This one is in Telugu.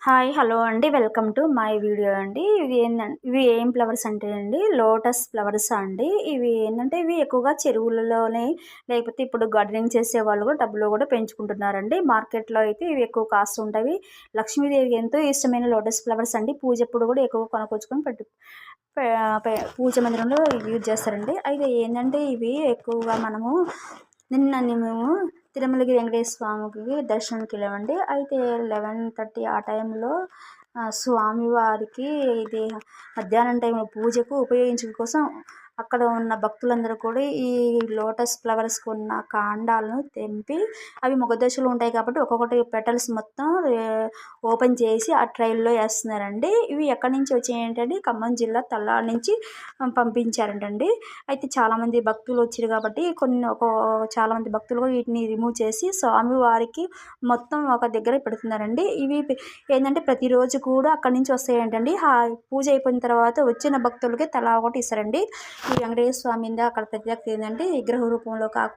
హాయ్. హలో అండి. వెల్కమ్ టు మై వీడియో అండి. ఇవి ఏం ఫ్లవర్స్ అంటే అండి, లోటస్ ఫ్లవర్స్ అండి. ఇవి ఏందంటే, ఇవి ఎక్కువగా చెరువులలోనే లేకపోతే ఇప్పుడు గార్డెనింగ్ చేసేవాళ్ళు కూడా టబ్‌లో కూడా పెంచుకుంటున్నారండి. మార్కెట్‌లో అయితే ఇవి ఎక్కువ కాస్ట్ ఉంటవి. లక్ష్మీదేవికి ఎంతో ఇష్టమైన లోటస్ ఫ్లవర్స్ అండి. పూజప్పుడు కూడా ఎక్కువగా కొనుక్కొచ్చుకొని పెట్టు పే పే పూజ మందిరంలో యూజ్ చేస్తారండి. అయితే ఏందంటే, ఇవి ఎక్కువగా మేము తిరుమలగిరి వెంకటేశ్వర స్వామికి దర్శనానికెళ్ళామండి. అయితే 11:30 ఆ టైంలో స్వామివారికి ఇది మధ్యాహ్నం టైంలో పూజకు ఉపయోగించడం కోసం అక్కడ ఉన్న భక్తులందరూ కూడా ఈ లోటస్ ఫ్లవర్స్‌కి ఉన్న కాండాలను తెంపి, అవి మొగదశలో ఉంటాయి కాబట్టి ఒక్కొక్కటి పెటల్స్ మొత్తం ఓపెన్ చేసి ఆ ట్రైల్లో ఏస్తున్నారండి. ఇవి ఎక్కడి నుంచి వచ్చాయంటండి, ఖమ్మం జిల్లా తల్లాడ నుంచి పంపించారంటండి. అయితే చాలామంది భక్తులు వచ్చిర్రు కాబట్టి చాలామంది భక్తులు కూడా వీటిని రిమూవ్ చేసి స్వామివారికి మొత్తం ఒక దగ్గర పెడుతున్నారండి. ఇవి ఏందంటే ప్రతిరోజు కూడా అక్కడి నుంచి వస్తాయంటండి. పూజ అయిపోయిన తర్వాత వచ్చిన భక్తులకి తలా ఒకటి ఇస్తారండి. ఈ వెంకటేశ్వర స్వామి మీద అక్కడ ప్రత్యేకత ఏందంటే విగ్రహ రూపంలో